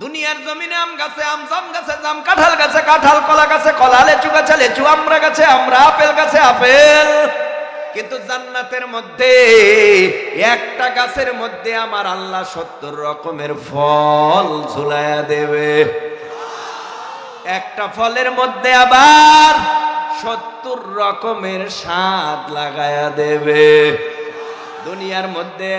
দুনিয়ার জমিনে আম গাছে আম, জাম গাছে জাম, কাঁঠাল গাছে কাঁঠাল, কলা গাছে কলা, লেচু গাছে লেচু, আমরা গাছে আমরা, আপেল গাছে আপেল। কিন্তু জান্নাতের মধ্যে একটা গাছের মধ্যে আমার আল্লাহ 70 রকমের ফল ঝুলায়া দেবে। একটা ফলের মধ্যে আবার 70 রকমের স্বাদ লাগায়া দেবে। দুনিয়ার মধ্যে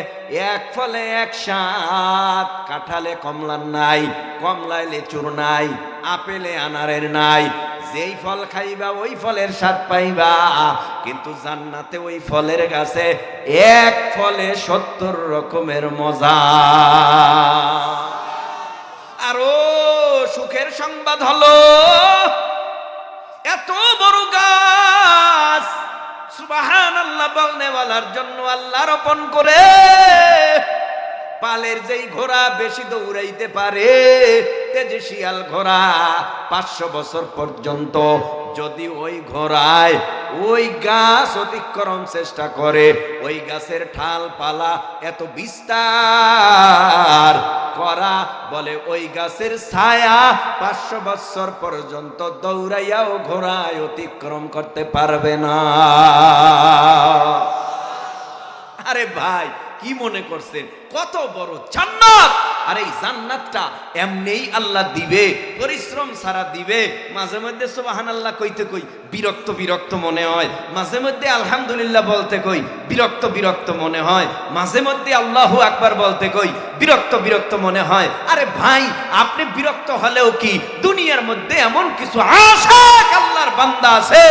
এক ফলে এক স্বাদ, কাঁঠালে কমলার নাই, কমলায় লেচুর নাই, আপেলে আনারের নাই। যেই ফল খাইবা ওই ফলের স্বাদ পাইবা, কিন্তু জান্নাতে ওই ফলের গাছে এক ফলে 70 রকমের মজা। আরো সুখের সংবাদ হলো, এত বড় গাছ সুবহানাল্লাহ বলনেওয়ালার জন্য আল্লাহ রোপণ করে। পালের যেই ঘোড়া বেশি দৌড়াইতে পারে, তেজে শিয়াল ঘোড়া, 500 বছর পর্যন্ত যদি ওই ঘোড়ায় ওই গাছ অতিক্রম চেষ্টা করে, ওই গাছের ঠাল পালা এত বিস্তার করা, বলে ওই গাছের ছায়া 500 বছর পর্যন্ত দৌড়াইয়াও ঘোড়ায় অতিক্রম করতে পারবে না। আরে ভাই, কি মনে করছেন কত বড় জান্নাত? আর এই জান্নাতটা এমনিই আল্লাহ দিবে, পরিশ্রম ছাড়া দিবে। মাঝে মধ্যে সুবহানাল্লাহ কইতে কই বিরক্ত বিরক্ত মনে হয়, মাঝে মধ্যে আলহামদুলিল্লাহ বলতে কই বিরক্ত বিরক্ত মনে হয়, মাঝে মধ্যে আল্লাহু আকবার বলতে কই বিরক্ত বিরক্ত মনে হয়। আরে ভাই, আপনি বিরক্ত হলেও কি দুনিয়ার মধ্যে এমন কিছু আশিক আল্লাহর বান্দা আছে,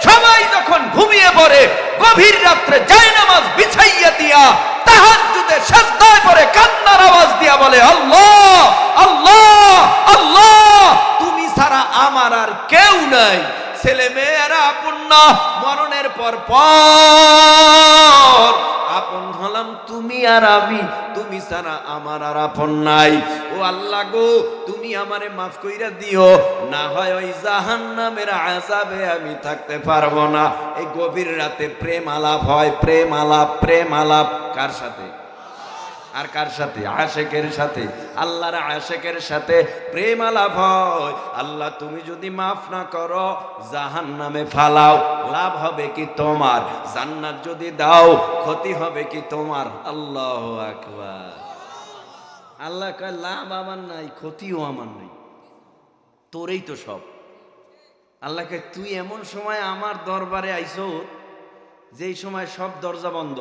সবাই যখন ঘুমিয়ে পড়ে গভীর রাত্রে জায়নামাজ বিছাইয়া দিয়া তাহাজ্জুদে সিজদায় পড়ে কান্নার আওয়াজ দিয়া বলে, আল্লাহ আল্লাহ আল্লাহ, তুমি ছাড়া আমার আর কেউ নাই। ছেলে মেয়েরা আপন না, মরণের পর পর আপন হলাম তুমি আর আমি, তুমি ছাড়া আমার আর আপন নাই। ও আল্লাহ গো, তুমি আমারে মাফ কইরা দিও, না হয় ওই জাহান্নামের আযাবে আমি থাকতে পারবো না। এই গভীর রাতে প্রেম আলাপ হয়, প্রেম আলাপ, প্রেম আলাপ কার সাথে? আর কার সাথে? আশেকের সাথে। আল্লাহর আশেকের সাথে প্রেম আলাপ হয়। আল্লাহ তুমি যদি মাফ না করো, জাহান্নামে ফালাও, লাভ হবে কি তোমার? জান্নাত যদি দাও, ক্ষতি হবে কি তোমার? আল্লাহু আকবার। আল্লাহ কয় লাভ আমার নাই, ক্ষতিও আমার নাই, তোরেই তো সব। আল্লাহকে তুই এমন সময় আমার দরবারে আইছো যেই সময় সব দরজা বন্ধ,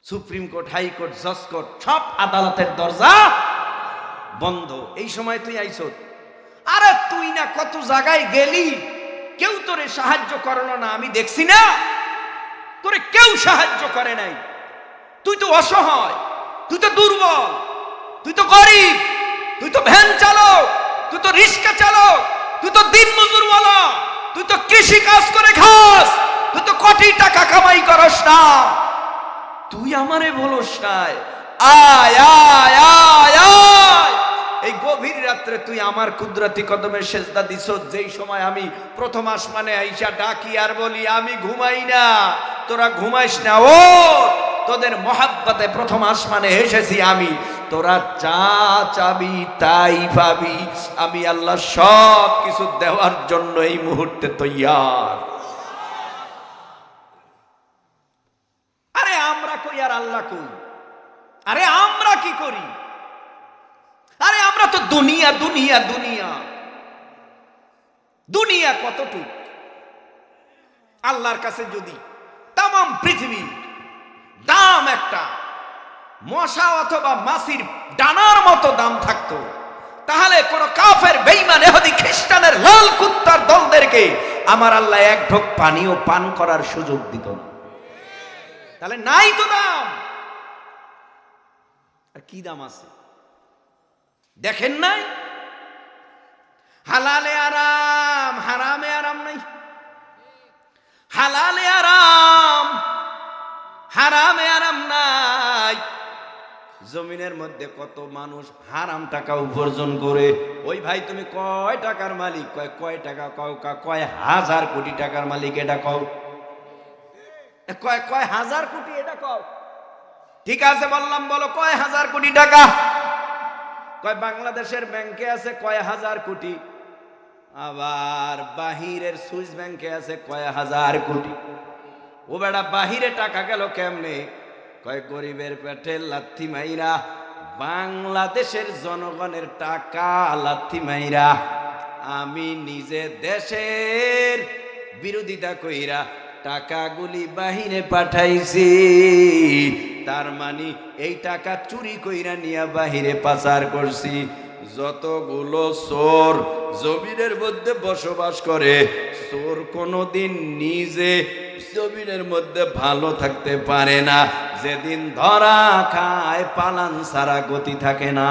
সুপ্রিম কোর্ট, হাইকোর্ট, জজ কোর্ট, সব আদালতের দরজা বন্ধ। এই সময় তুই আইছ। আরে তুই না কত জায়গায় গেলি, কেউ তোরে সাহায্য করলো না, আমি দেখছি না? তোরে কেউ সাহায্য করে নাই। তুই তো অসহায়, তুই তো দুর্বল, তুই তো গরিব, তুই তো ভ্যান চালক, তুই তো রিক্সা চালক, তুই তো দিন মজুরওয়ালা, তুই তো কৃষি কাজ করে খাস, তুই তো কোটি টাকা কামাই করস না। তুই আমারে বলস নাই, আয় আয় আয় আয়। এই গভীর রাত্রে তুই আমার কুদরতি কদমে সেজদা দিছ, যেই সময় আমি প্রথম আসমানে আইসা ডাকি আর বলি আমি ঘুমাই না, তোরা ঘুমাইস না, ও তোদের মহাব্বতে প্রথম আসমানে এসেছি আমি, তোরা যা চাবি তাই পাবি। আমি আল্লাহ সব কিছু দেওয়ার জন্য এই মুহূর্তে তৈয়ার। আমরা কই আর আল্লাহ কই? আরে আমরা কি করি? আরে আমরা তো দুনিয়া দুনিয়া দুনিয়া দুনিয়া কতটুক? আল্লাহর কাছে যদি তামাম পৃথিবীর দাম একটা মশা অথবা মাছির ডানার মতো দাম থাকতো, তাহলে কোন কাফের বেঈমান ইহুদি খ্রিস্টানের লাল কুত্তার দলদেরকে আমার আল্লাহ এক ঢোক পানিও পান করার সুযোগ দিত না। তাহলে নাই তো দাম। আর কি দাম আছে দেখেন নাই? হালালে আরাম, হারামে আরাম নাই। হালালে আরাম, হারামে আরাম নাই। জমিনের মধ্যে কত মানুষ হারাম টাকা উপার্জন করে। ওই ভাই তুমি কয় টাকার মালিক? কয় টাকা কও? কয় হাজার কোটি টাকার মালিক এটা কও। কয় হাজার কোটি এটা কও। ঠিক আছে বললাম, বলো কয় হাজার কোটি টাকা। কয় বাংলাদেশের ব্যাংকে আছে কয় হাজার কোটি, আবার বাহিরের সুইস ব্যাংকে আছে কয় হাজার কোটি। ও বেটা বাহিরে টাকা গেল কেমনে? কয় গরিবের পেটে লাথি মাইরা বাংলাদেশের জনগণের টাকা লাথি মাইরা আমি নিজে দেশের বিরোধিতা কইরা টাকাগুলি বাহিরে পাঠাইছি। তার মানে এই টাকা চুরি কইরা নিয়া বাহিরে পাচার করছি। যতগুলো চোর জমিনের মধ্যে বসবাস করে, চোর কোনোদিন নিজে জমিনের মধ্যে ভালো থাকতে পারে না। যেদিন ধরা খায় পালান সারা গতি থাকে না,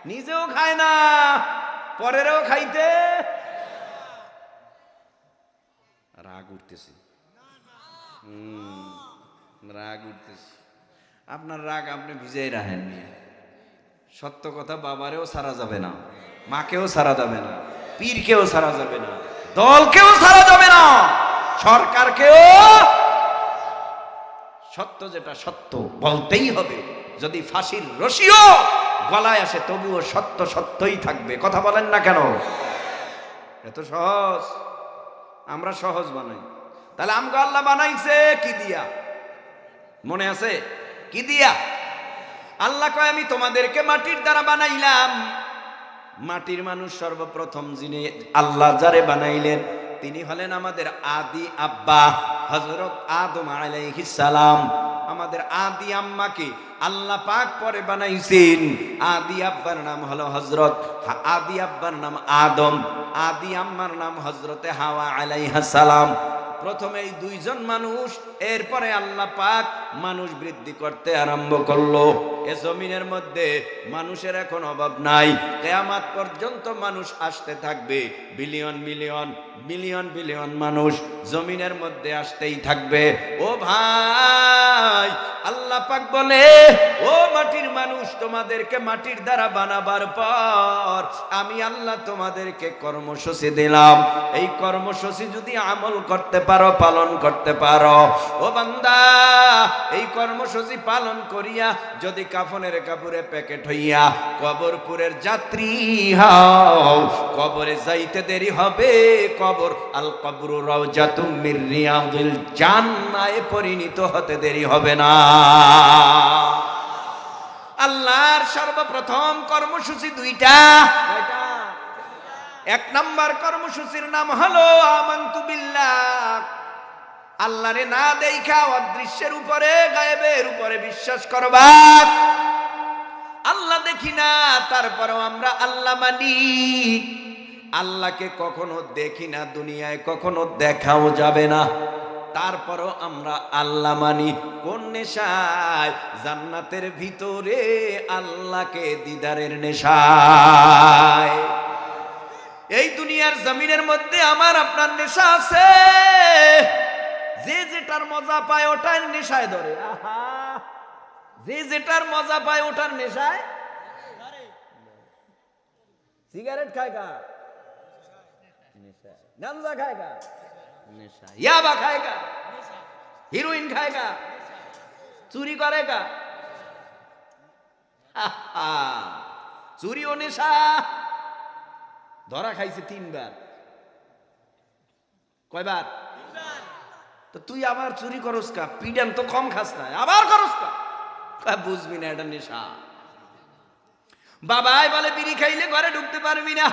নিজেও খায় না, পরেরও খাইতে রাগ উঠতেছে। রাগ উঠতেছে। আপনার রাগ আপনি ভিজেই রাখেন। সত্য কথা, বাবারেও সারা যাবে না, মাকেও সারা যাবে না, পীরকেও সারা যাবে না, দলকেও সারা যাবে না, সরকারকেও। সত্য যেটা সত্য বলতেই হবে। যদি ফাঁসির রশিও গলায় আসে তবুও সত্য সত্যই থাকবে। কথা বলেন না কেন? এত সহজ। আমরা সহজ বানাই। তাহলে আমগো আল্লাহ বানাইছে কি দিয়া? মনে আছে কি দিয়া? আল্লাহ কয় আমি তোমাদেরকে মাটির দ্বারা বানাইলাম। মাটির মানুষ সর্বপ্রথম যিনি আল্লাহ যারে বানাইলেন তিনি হলেন আমাদের আদি আব্বা হযরত আদম আলাইহিস সালাম। আমাদের আদি আম্মাকে আল্লাহ পাক পরে বানাইছেন। আদি আব্বার নাম হলো হযরত আদি আব্বার নাম আদম, আদি আম্মার নাম হযরতে হাওয়া আলাইহিস সালাম। প্রথমে এই দুইজন মানুষ, এরপরে আল্লাহ পাক মানুষ বৃদ্ধি করতে আরম্ভ করলো। এ জমিনের মধ্যে মানুষের এখন অভাব নাই। কিয়ামত পর্যন্ত মানুষ আসতে থাকবে। বিলিয়ন মিলিয়ন বিলিয়ন বিলিয়ন মানুষ জমিনের মধ্যে আসতেই থাকবে। ও ভাই, আল্লাহ পাক বলে ও মাটির মানুষ, তোমাদেরকে মাটির দ্বারা বানাবার পর আমি আল্লাহ তোমাদেরকে কর্মসূচি দিলাম। এই কর্মসূচি যদি আমল করতে পারো, পালন করতে পারো, ও বান্দা, এই কর্মসূচি পালন করিয়া যদি কাফনের কাপড়ে প্যাকেট হইয়া কবরপুরের যাত্রী হও, কবরে যাইতে দেরি হবে। কবর আল কবরু রাউজাতুম মির রিয়াদিল জান্নাহ পরিণত হতে দেরি হবে না। আল্লাহর সর্বপ্রথম কর্মসূচি দুইটা। এক নাম্বার কর্মসূচির নাম হলো আমানতু বিল্লাহ। আল্লাহরে না দেখা অদৃশ্যের উপরে, গায়েবের উপরে বিশ্বাস করবা। আল্লাহ দেখি না, তারপরেও আমরা আল্লাহ মানি। আল্লাহকে কখনো দেখি না, দুনিয়ায় কখনো দেখাও যাবে না, তারপরও আমরা আল্লাহ মানি। কোন নেশায়? জান্নাতের ভিতরে আল্লাহকে দিদারের নেশায়। এই দুনিয়ার জমিনের মধ্যে আমার আপনার নেশা আছে। যে যেটার মজা পায় ওটার নেশায় ধরে। আহা, যে যেটার মজা পায় ওটার নেশায়। সিগারেট খায় কা নেশা, গাঞ্জা খায় কা নেশা, ইয়াবা খায় কা, হিরোইন খায় কা, চুরি করে কা। চুরিও নেশা। ধরা খাইছে 3 বার। কয়বার? তো তুই আবার চুরি করস কা? পিডান তো কম খাস না, আবার করস কা? বুঝবি না, এটা নেশা। বাবাই বলে বিড়ি খাইলে ঘরে ঢুকতে পারবি না।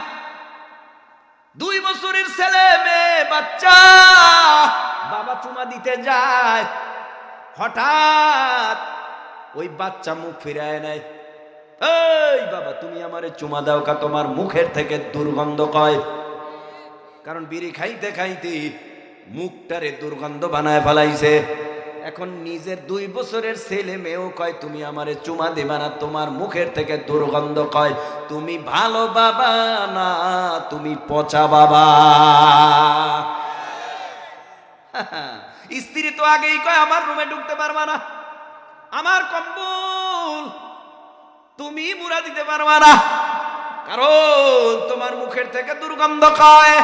2 বছরের ছেলে মেয়ে বাচ্চা, বাবা চুমা দিতে যায়, হঠাৎ ওই বাচ্চা মুখ ফিরায় নেয়। এই বাবা, তুমি আমারে চুমা দাও কা? তোমার মুখের থেকে দুর্গন্ধ কয়। কারণ বিড়ি খাইতে খাইতে মুখটারে দুর্গন্ধ বানায় ফেলাইছে। এখন নিজের 2 বছরের ছেলে মেয়েও কয় তুমি আমারে চুমা দেবা না, তোমার মুখের থেকে দুর্গন্ধ কয়। তুমি ভালো বাবা না, তুমি পচা বাবা। স্ত্রী তো আগেই কয় আমার রুমে ঢুকতে পারবা না, আমার কম্বল তুমি মুড়া দিতে পারবা না, কারণ তোমার মুখের থেকে দুর্গন্ধ কয়।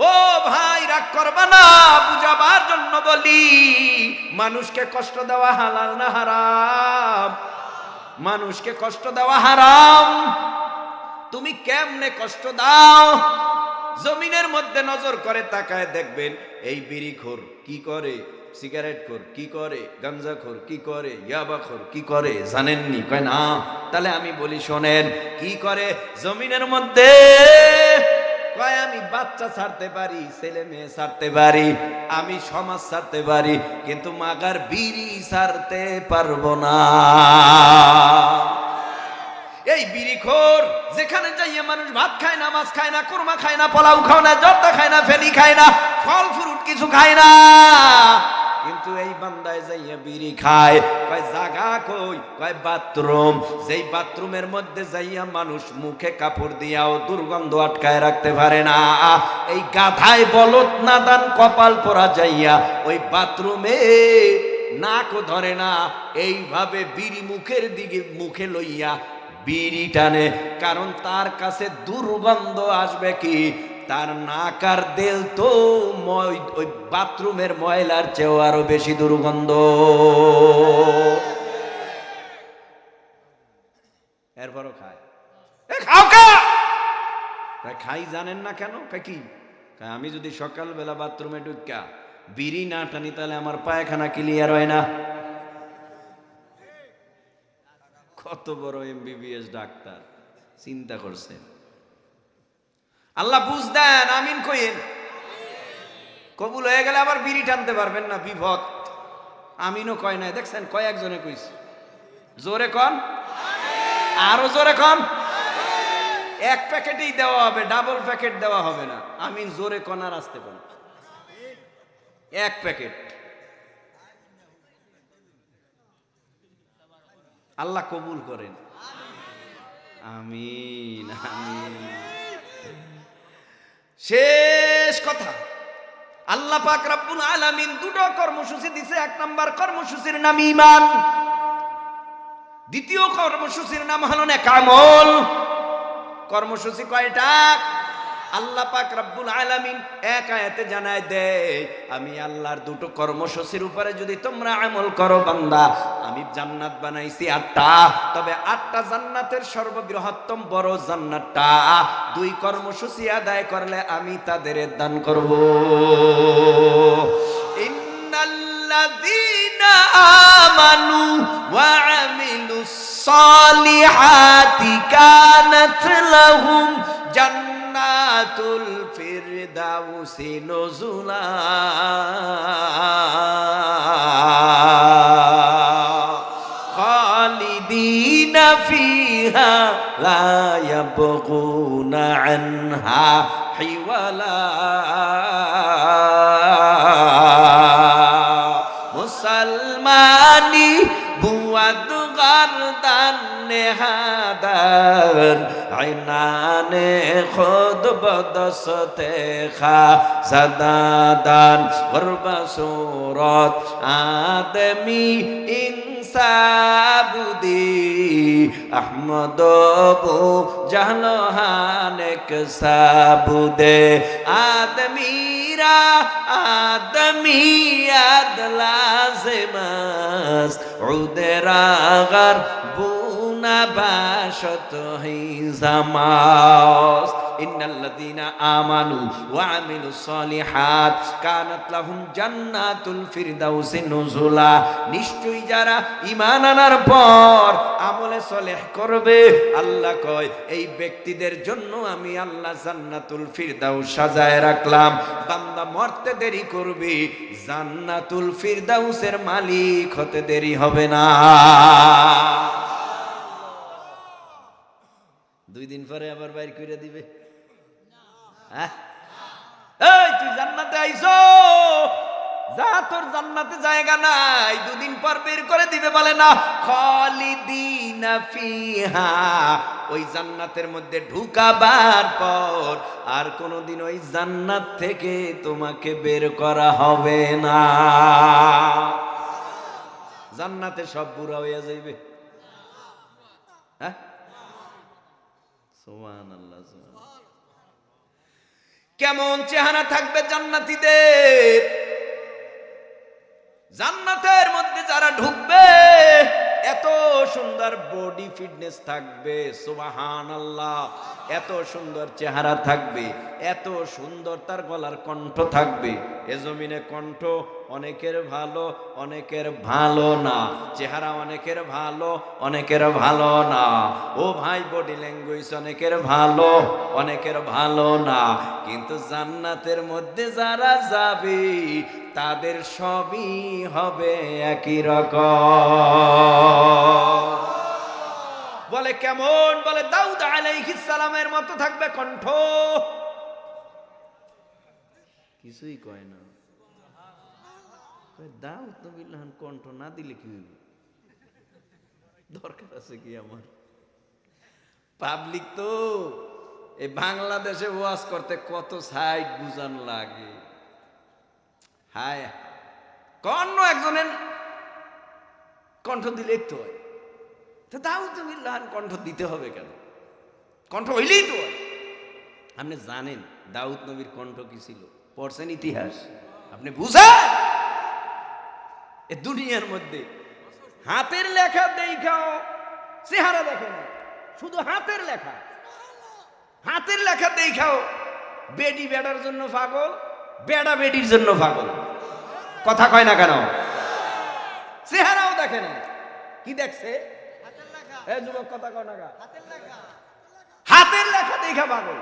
ও ভাই, রাগ করবা না, বুঝাবার জন্য বলি। মানুষকে কষ্ট দেওয়া হালাল না হারাম? মানুষকে কষ্ট দেওয়া হারাম। তুমি কেমনে কষ্ট দাও? জমিনের মধ্যে নজর করে তাকায় দেখবেন এই বিড়িখোর কি করে, সিগারেটখোর কি করে, গাঞ্জাখোর কি করে, ইয়াবাখোর কি করে জানেননি? কয় না। তাহলে আমি বলি শোনেন কি করে জমিনের মধ্যে। কয় আমি বাচ্চা ছাড়তে পারি, ছেলে মেয়ে ছাড়তে পারি, আমি সমাজ ছাড়তে পারি, কিন্তু মাগার বিড়ি ছাড়তে পারবো না। এই বিড়িখোর যেখানে যাইয়া মানুষ ভাত খায় না, মাছ খায় না, কোরমা খায় না, পোলাও খায় না, জর্দা খায় না, ফেনি খায় না, ফল ফ্রুট কিছু খায় না, কিন্তু এই বান্দায় যাইয়া বিড়ি খায়। কয় জাগা কই? কয় বাথরুম। যেই বাথরুমের মধ্যে যাইয়া মানুষ মুখে কাপড় দিয়াও দুর্গন্ধ আটকায় রাখতে পারে না, এই গাধায় বলত নাদান কপাল পরা যাইয়া ওই বাথরুমে নাকও ধরে না, এইভাবে বিড়ি মুখের দিকে মুখে লইয়া বিড়ি টানে। কারণ তার কাছে দুর্গন্ধ আসবে কি? তার নাকার দেল তো ওই বাথরুমের ময়লার চেয়েও আরো বেশি দুর্গন্ধ। এরপরও খায়। খাই জানেন না কেন? কি আমি যদি সকালবেলা বাথরুমে ঢুকা বিড়ি না টানি তাহলে আমার পায়খানা ক্লিয়ার হয় না। কত বড় এমবিবিএস ডাক্তার, চিন্তা করছেন? আল্লাহ বুঝ দেন, আমিন কইেন। কবুল হয়ে গেলে আবার বিড়ি টানতে পারবেন না, বিপদ। আমিনও কয় নাই, দেখছেন কয়েকজনে কইছে। জোরে কন, আরো জোরে কন। এক প্যাকেটেই দেওয়া হবে, ডাবল প্যাকেট দেওয়া হবে না। আমিন জোরে কন আর আসতে কন। এক প্যাকেট। আল্লাহ কবুল করেন, আমিন আমিন। শেষ কথা, আল্লাহ পাক রব্বুল আলামিন দুটো কর্মসূচি দিছে। এক নাম্বার কর্মসূচির নাম ঈমান, দ্বিতীয় কর্মসূচির নাম হলো নেক আমল। কর্মসূচি কয়টা? আল্লাহ পাক রব্বুল আলামিন এক আয়াতে জানায় দেয়, আমি আল্লাহর দুটো কর্মসূচির উপরে যদি তোমরা আমল করো বান্দা, আমি জান্নাত বানাইছি 8টা। তবে 8টা জান্নাতের সর্ববৃহত্তম বড় জান্নাতটা 2 কর্মসূচি আদায় করলে আমি তাদের দান করব। ইন্নাল্লাযীনা আমানু ওয়া আমিলুস সালিহাতি কানাত লাহুম জান্নাতুল ফিরদাউসি নুজুলা। খালিদিনা ফিহা লা ইয়াবগুনা আনহা হিওয়ালা। মুসলমানি বুয়াদ গারদান নেহাদান আইনানে খুদ বদসতে খা সদাদান গরবা সুরত আদমি ইনসাবুদি আহমদ বু জাহলহানেক সাবুদে আদমিরা আদমিয়াত লাজমাস উদেরাগার বুনা বাশত হিজামাস। ইন্নাল্লাযীনা আমানু ওয়া আমিলুস সালিহাত কানাত লাহুম জান্নাতুল ফিরদাউসি নুজুলা। নিশ্চয়ই যারা ঈমান আনার পর আমলে সালেহ করবে, আল্লাহ কয় এই ব্যক্তিদের জন্য আমি আল্লাহ জান্নাতুল ফিরদাউস সাজায় রাখলাম। বান্দা মরতে দেরি করবে, জান্নাতুল ফিরদাউসের মালিক হতে দেরি হবে না। 2 দিন পরে আবার বাইর করে দিবে। এই তুই জান্নাতে আইছো, যা তোর জান্নাতে জায়গা নাই, 2 দিন পর বের করে দিবে। বলে না খালিদিনা ফিহা, ওই জান্নাতের মধ্যে ঢুকাবার পর আর কোনোদিন ওই জান্নাত থেকে তোমাকে বের করা হবে না। জান্নাতে সব বুড়া হইয়া যাইবে। হ্যাঁ, সুবহানাল্লাহ। কেমন চেহারা থাকবে জান্নাতীদের? জান্নাতের মধ্যে যারা ঢুকবে এত সুন্দর বডি ফিটনেস থাকবে, সুবহানাল্লাহ, এত সুন্দর চেহারা থাকবে, এত সুন্দর তার গলার কণ্ঠ থাকবে। এ জমিনে কণ্ঠ অনেকের ভালো, অনেকের ভালো না, চেহারা অনেকের ভালো, অনেকের ভালো না। ও ভাই, বডি ল্যাঙ্গুয়েজ অনেকের ভালো, অনেকের ভালো না, কিন্তু জান্নাতের মধ্যে যারা যাবে তাদের সবই হবে একই রকম। বলে কেমন? বলে দাউদ আলাইহিস সালামের মতো থাকবে কণ্ঠ। কিছুই কয় না। দাউদ নবীর কণ্ঠ না দিলে কি হইবে? দরকার আছে কি আমার? পাবলিক তো এই বাংলাদেশে ওয়াজ করতে কত সাইড বুঝান লাগে। হায়, কন্ন একজনের কণ্ঠ দিলেই তো হয়। তো দাউদ নবীর কণ্ঠ দিতে হবে কেন? কণ্ঠ হইলেই তো হয়। আপনি জানেন দাউদ নবীর কণ্ঠ কি ছিল? পড়ছেন ইতিহাস, আপনি বুঝেন। এ দুনিয়ার মধ্যে হাতের লেখা দেখাও, চেহারা দেখে না, শুধু হাতের লেখা। হাতের লেখা দেখাও, বেডি বেডার জন্য পাগল, বেডা বেডির জন্য পাগল। কথা কয় না কেন? চেহারাও দেখে না, কি দেখছে? এ যুবক, কথা কয় না, হাতের লেখা দেখা পাগল।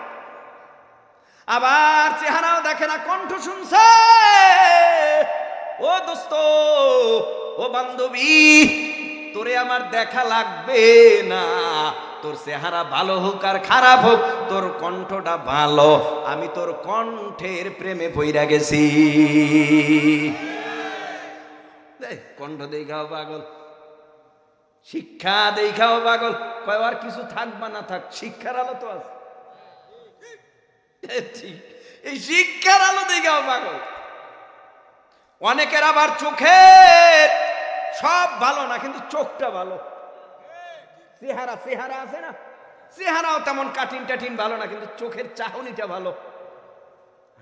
আবার চেহারাও দেখে না, কণ্ঠ শুনছে। ও দোস্ত, ও বান্ধবী, তোরে আমার দেখা লাগবে না। তোর চেহারা ভালো হোক আর খারাপ হোক, তোর কণ্ঠটা ভালো। আমি তোর কণ্ঠের প্রেমে পইরা গেছি। কণ্ঠ দেখাও পাগল, শিক্ষা দেখাও পাগল। কয় আর কিছু থাকবা না থাক, শিক্ষার আলো তো আছে। ঠিক, এই শিক্ষার আলো দেখাও পাগল। অনেকের আবার চোখের সব ভালো না, কিন্তু চোখটা ভালো। চেহারা চেহারা আছে না, চেহারাও তেমন কাটিন টাটিন ভালো না, কিন্তু চোখের চাহনিটা ভালো।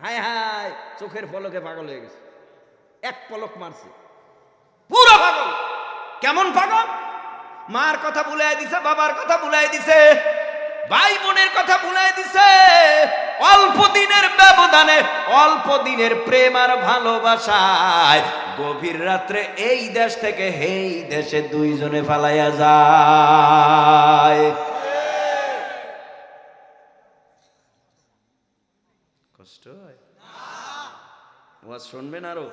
হায় হায়, চোখের পলকে পাগল হয়ে গেছে। এক পলক মারছে, পুরো পাগল। কেমন পাগল? মার কথা ভুলাই দিছে, বাবার কথা ভুলাই দিছে, ভাই বোনের কথা ভুলাই দিছে। অল্প দিনের ব্যবধানে, অল্প দিনের প্রেম আর ভালোবাসায় গভীর রাত্রে এই দেশ থেকে এই দেশে দুইজনে পালাইয়া যায়। কষ্ট হয়? ওয়াজ শুনবেন আরো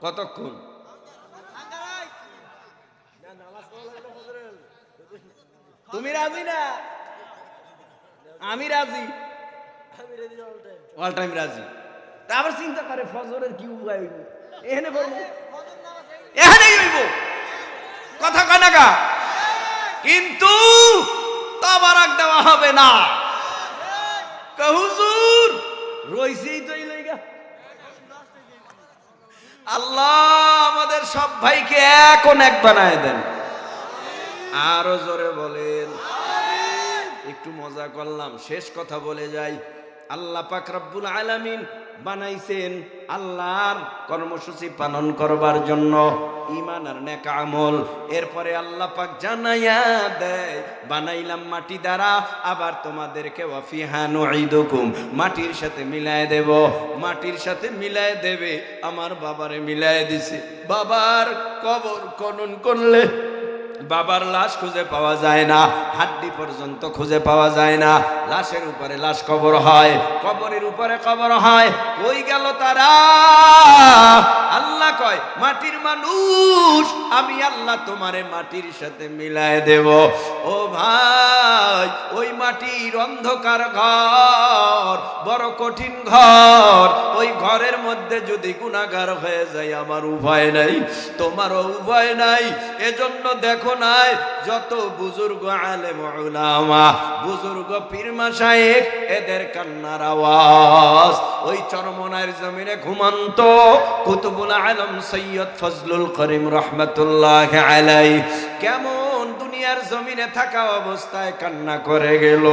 কতক্ষণ? তুমি রাজি না? আমি রাজি, অল টাইম রাজি। আবার চিন্তা করে ফজরের কি উপায় হইব, এখানে বলবো, এখানেই হইব। কথা কানাকা, কিন্তু তাবারাক দেওয়া হবে না। হুজুর রইছেই তো এই লাইগা। আল্লাহ আমাদের সব ভাইকে এখন এক বানায় দেন। আরো জোরে বলেন। একটু মজা করলাম, শেষ কথা বলে যাই। আল্লাহ পাক রব্বুল আলামিন বানাইছেন আল্লাহর কর্মসূচি পালন করবার জন্য, ঈমান আর নেক আমল। এরপরে আল্লাহ পাক জানাইয়া দেয়, বানাইলাম মাটি দ্বারা, আবার তোমাদেরকে ওয়াফিহা নুঈদুকুম, মাটির সাথে মিলায় দেব। মাটির সাথে মিলায় দেবে। আমার বাবারে মিলায় দিছে। বাবার কবর খনন করলে বাবার লাশ খুঁজে পাওয়া যায় না, হাড্ডি পর্যন্ত খুঁজে পাওয়া যায় না। লাশের উপরে লাশ কবর হয়, কবরের উপরে কবর হয়। কই গেল তারা? আল্লাহ কয়, মাটির মানুষ, আমি আল্লাহ তোমারে মাটির সাথে মিলায় দেব। ও ভাই, ওই মাটির অন্ধকার ঘর, বড় কঠিন ঘর। ওই ঘরের মধ্যে যদি গুনাহগার হয়ে যায়, আমার উপায় নাই, তোমারও উপায় নাই। এজন্য দেখো নাই, যত বুজুর্গ আলেম উলামা, বুজুর্গ পীর মাশায়েখ, এদের কান্নার আওয়াজ ওই চরমনার জমিনে ঘুমন্ত কুতুবুল আলম সৈয়দ ফজলুল করিম রহমতুল্লাহ আলাইহি কেমন দুনিয়ার জমিনে থাকা অবস্থায় কান্না করে গেল।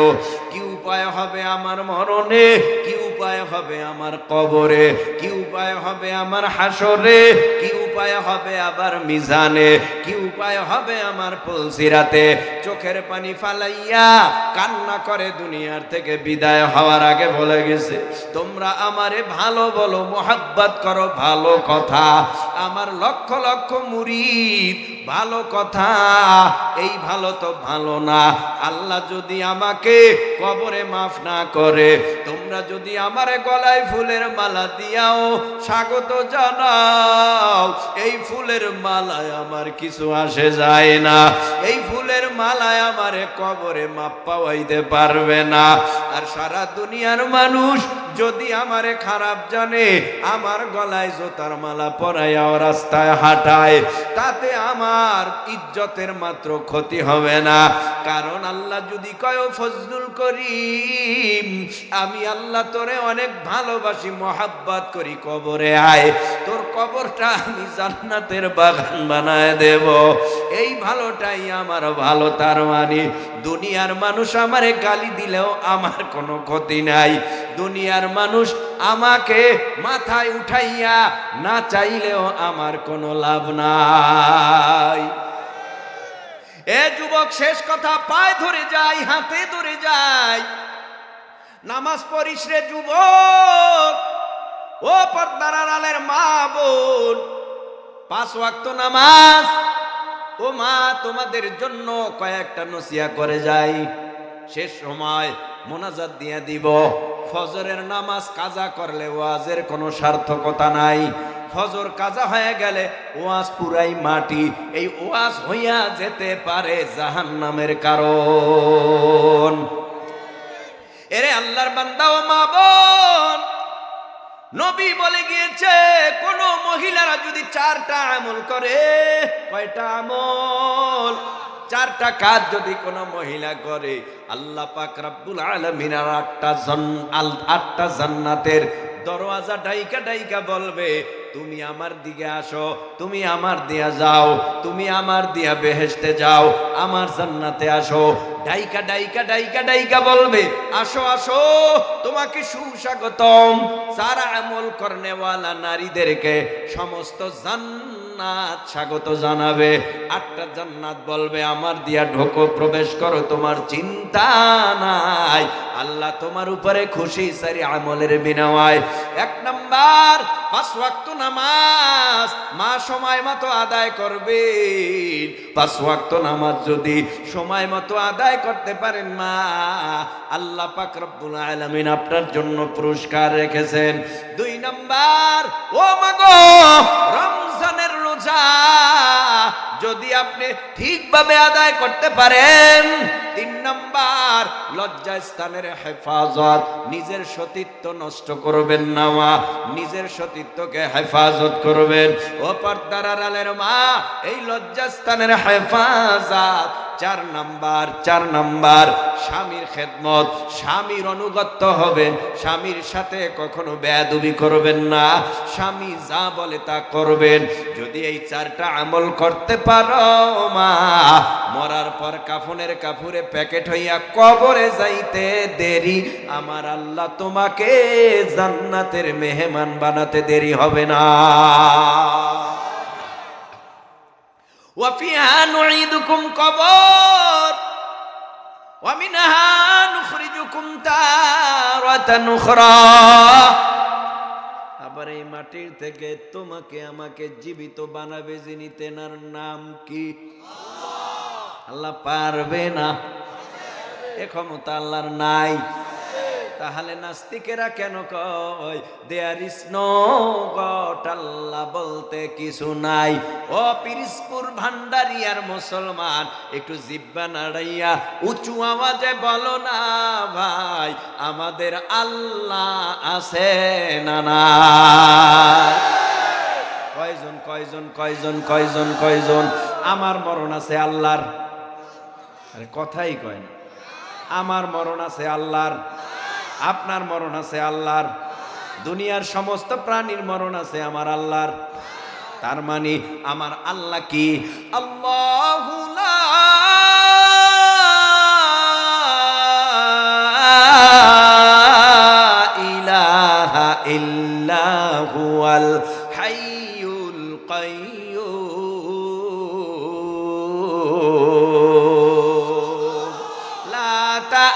কি উপায় হবে আমার মরণে, কি উপায় হবে আমার কবরে, কি উপায় হবে আমার হাসরে, কি উপায় হবে আবার মিজানে, কি উপায় হবে আমার পুলসিরাতে। চোখের পানি ফালাইয়া কান্না করে দুনিয়ার থেকে বিদায় হওয়ার আগে বলে গেছে, তোমরা আমারে ভালো বলো, মোহাব্বত করো, ভালো কথা। আমার লক্ষ লক্ষ মুরিদ, ভালো কথা। এই ভালো তো ভালো না। আল্লাহ যদি আমাকে কবরে মাফ না করে, তোমরা যদি আমারে গলায় ফুলের মালা দিয়াও স্বাগত জানাও, এই ফুলের মালায় আমার কিছু আসে যায় না। এই ফুলের মালায় আমারে কবরে মাপ পাওয়াইতে পারবে না। আর সারা দুনিয়ার মানুষ যদি আমারে খারাপ জানে, আমার গলায় জোতার মালা পরাইয়াও রাস্তায় হাঁটায়, তাতে আমার ইজ্জতের মাত্র ক্ষতি হবে না। কারণ আল্লাহ যদি কয় ফজলুল করিম, আমি আল্লাহ তোরে অনেক ভালোবাসি, মোহাব্বত করি, কবরে আয়, তোর কবরটা আমি জান্নাতের বাগান বানায় দেব। এই ভালোটাই আমার ভালো। তার মানে দুনিয়ার মানুষ আমারে গালি দিলেও আমার কোনো ক্ষতি নাই। দুনিয়ার মানুষ আমাকে মাথায় উঠাইয়া না চাইলেও আমার কোনো লাভ নাই। এ যুবক, শেষ কথা, পায়ে ধরে যাই, হাতে ধরে যাই, নামাজ পড়িস রে যুবক। ও পর্দার আড়ালের মা বোন, 5 ওয়াক্ত নামাজ। ও মা, তোমাদের জন্য কয়েকটা নসিহত করে যাই। শেষ সময় মোনাজাত দিয়ে দিব। ফজরের নামাজ কাজা করলে ওয়াজের কোনো সার্থকতা নাই। ফজর কাজা হয়ে গেলে ওয়াজ পুরাই মাটি। এই ওয়াজ হইয়া যেতে পারে জাহান্নামের কারণ। এরে আল্লাহর বান্দা ও মা বোন, নবী বলে গিয়েছে, কোন মহিলারা যদি 4টা আমল করে, কয়টা আমল? 4টা কাজ যদি কোন মহিলা করে, আল্লাহ পাক রব্বুল আলামিন 8টা জান্নাতের দরওয়াজা ডাইকা ডাইকা বলবে, তুমি আমার দিকে আসো, তুমি আমার দিয়া যাও, তুমি আমার দিয়া বেহেশতে যাও, আমার জান্নাতে আসো। ডাইকা ডাইকা ডাইকা ডাইকা বলবে, আসো আসো, তোমাকে সুস্বাগতম। সারা আমল করনেওয়ালা নারীদেরকে সমস্ত জান্নাত স্বাগত জানাবে। 8টা জান্নাত বলবে, আমার দিয়া ঢোকো, প্রবেশ করো, তোমার চিন্তা নাই, আল্লাহ তোমার উপরে খুশি সারি আমলের বিনিময়। 1 নাম্বার, 5 ওয়াক্ত নামাজ মা সময় মতো আদায় করবে। 5 ওয়াক্ত নামাজ যদি সময় মতো আদায় করতে পারেন মা, আল্লাহ পাক রব্বুল আলামিন আপনার জন্য পুরস্কার রেখেছেন। 2 নাম্বার, ও মাগো, রমজানের রোজা যদি আপনি ঠিকভাবে আদায় করতে পারেন। 3 নাম্বার, লজ্জাস্থানের হেফাজত, নিজের সতীত্ব নষ্ট করবেন না মা, নিজের সতীত্বকে হেফাজত করবেন। ও পর্দার আড়ালের মা, এই লজ্জাস্থানের হেফাজত। 4 নাম্বার, স্বামীর খেদমত, স্বামীর অনুগত্য হবেন, স্বামীর সাথে কখনো বেয়াদবি করবেন না, স্বামী যা বলে তা করবেন। যদি এই 4টা আমল করতে পারো মা, মরার পর কাফনের কাপড়ে প্যাকেট হইয়া কবরে যাইতে দেরি, আমার আল্লাহ তোমাকে জান্নাতের মেহমান বানাতে দেরি হবে না। وفيها نعيدكم قبر ومنها نخرجكم تارة أخرى। আবার এই মাটির থেকে তোমাকে আমাকে জীবিত বানাবে যিনি, তেনার নাম কি? আল্লাহ পারবে না? এ ক্ষমতা আল্লাহর নাই। তাহলে নাস্তিকেরা কেন কয় দেয়ার ইজ নো গড, আল্লাহ বলতে কিছু নাই? ও পিরিজপুর ভান্ডারিয়ার মুসলমান, একটু জিহ্বা নাড়াইয়া উঁচু আওয়াজে বলো না ভাই, আমাদের আল্লাহ আছে না নাই? কয়জন কয়জন কয়জন কয়জন কয়জন? আমার মরণ আছে আল্লাহর। আরে কথাই কয় না। আমার মরণ আছে আল্লাহর, আপনার মরণ আছে আল্লাহর, দুনিয়ার সমস্ত প্রাণীর মরণ আছে আমার আল্লাহর। তার মানে আমার আল্লাহ কি? আল্লাহু লা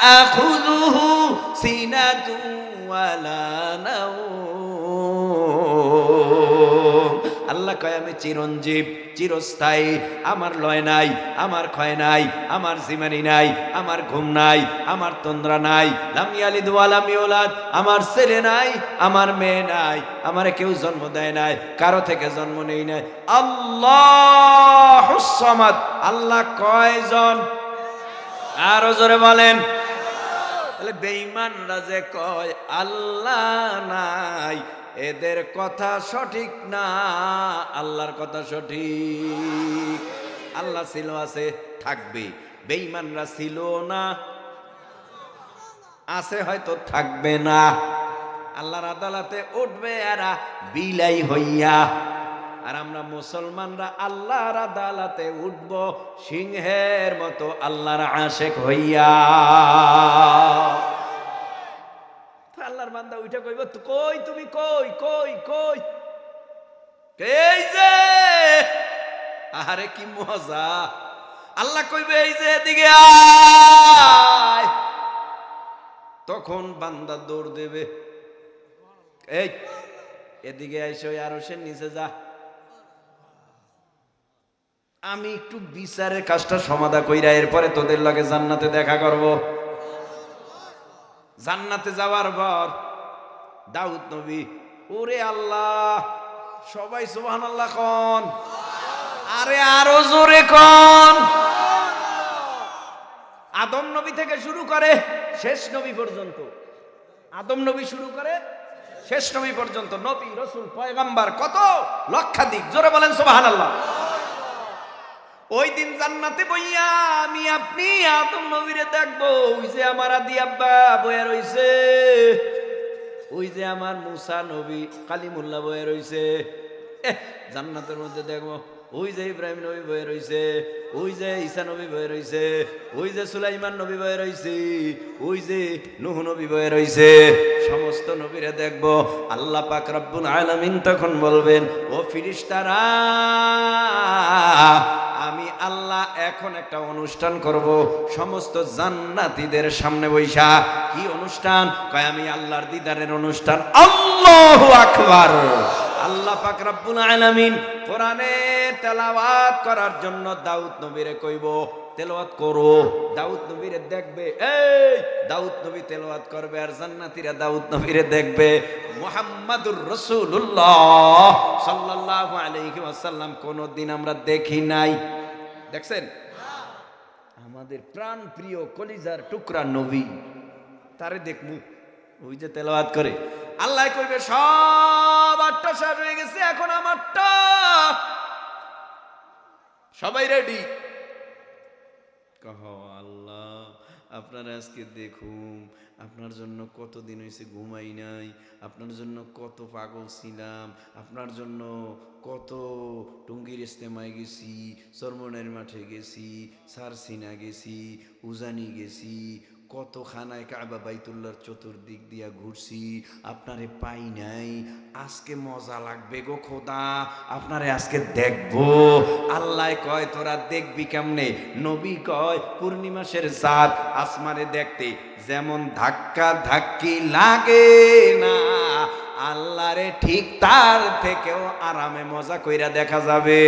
তাআখুযুহু সিনাতু ওয়ালা নাওম। আল্লাহ কয় আমি চিরঞ্জীব, চিরস্থায়ী, আমার লয় নাই, আমার ক্ষয় নাই, আমার জিমানি নাই, আমার ঘুম নাই, আমার তন্দ্রা নাই, লাম ইয়ালিদ ওয়া লাম ইউলাদ, আমার ছেলে নাই, আমার মেয়ে নাই, আমারে কেউ জন্ম দেয় নাই, কারো থেকে জন্ম নেই নাই। আল্লাহুস সামাদ। আল্লাহ কয়জন? আরো জোরে বলেন। তাহলে বেঈমানরা যে কয় আল্লাহ নাই, এদের কথা সঠিক না, আল্লাহর কথা সঠিক। আল্লাহ ছিল, আছে, থাকবে। বেঈমানরা ছিল না, আছে, হয়তো থাকবে না। আল্লাহর আদালতে উঠবে এরা বিলাই হইয়া, আর আমরা মুসলমানরা আল্লাহর আদালতে উঠব সিংহের মতো আল্লাহর আশেক হইয়া। আল্লাহর বান্দা উঠে কইব, কই তুমি, কই কই কই, এই যে, আরে কি মজা। আল্লাহ কইবে এই যে এদিকে আয়, তখন বান্দা দৌড় দেবে, এই এদিকে আইসো, আরশের নিচে যা, আমি একটু বিচারের কাজটা সমাধা কইরা এরপরে তোদের লগে জান্নাতে দেখা করব। জান্নাতে যাওয়ার পর দাউদ নবী, ওরে আল্লাহ, সবাই সুবহানাল্লাহ কোন, আরে আরো জোরে কোন। আদম নবী থেকে শুরু করে শেষ নবী পর্যন্ত, আদম নবী শুরু করে শেষ নবী পর্যন্ত নবী রাসূল পয়গম্বর কত লক্ষাধিক, জোরে বলেন সুবহানাল্লাহ। ওই দিন জান্নাতে বইয়া আমি আপনি আদম নবীরে দেখবো। ওই যে আমার আদি আব্বা বইয়া রইছে, ওই যে আমার মুসা নবী কালিমুল্লাহ বইয়া রইছে, জান্নাতের মধ্যে দেখবো। ওই যে ইব্রাহিম নবী বয়ে রইছে, ওই যে ঈসা নবী বয়ে রইছে, ওই যে সুলাইমান নবী বয়ে রইছে, ওই যে নূহ নবী বয়ে রইছে, সমস্ত নবীরে দেখবো। আল্লাহ পাক রব্বুল আলামিন তখন বলবেন, ও ফেরেশতারা, আমি আল্লাহ এখন একটা অনুষ্ঠান করব সমস্ত জান্নাতীদের সামনে বৈশা। কি অনুষ্ঠান? কয় আমি আল্লাহর দিদারের অনুষ্ঠান। আল্লাহু আকবার। আল্লাহ পাক রব্বুল আলামিন কোরআনের তেলাওয়াত করার জন্য দাউদ নবীরে কইব, তেলাওয়াত করো। দাউদ নবীরে দেখবে, এই দাউদ নবী তেলাওয়াত করবে, আর জান্নাতীরা দাউদ নবীরে দেখবে। মুহাম্মাদুর রাসূলুল্লাহ সাল্লাল্লাহু আলাইহি ওয়াসাল্লাম কোনদিন আমরা দেখি নাই, দেখছেন? আমাদের প্রাণ প্রিয় কলিজার টুকরা নবী, তারে দেখমু, ওই যে তেলাওয়াত করে। আল্লাহ কইবে, সব আটটা শেষ হয়ে গেছে, এখন আমারটা, সবাই রেডি। কহ আল্লাহ, আপনারা আজকে দেখুন, আপনার জন্য কতদিন হয়েছে ঘুমাই নাই, আপনার জন্য কত পাগল ছিলাম, আপনার জন্য কত টুঙ্গির ইস্তেমায় গেছি, চরমনের মাঠে গেছি, সারসিনা গেছি, উজানি গেছি, কত খানায় কাবা বাইতুল্লাহর চতুর্দিক দিয়া ঘুরছি, আপনারে পাই নাই। আজকে মজা লাগবে গো খোদা, আপনারে আজকে দেখবো। আল্লাহ কয়, তোরা দেখবি কেমনে? নবী কয়, পূর্ণিমাসের চাঁদ আসমানে দেখতে যেমন ধাক্কা ধাক্কি লাগে না, আল্লাহরে ঠিক তার থেকেও আরামে মজা কইরা দেখা যাবে।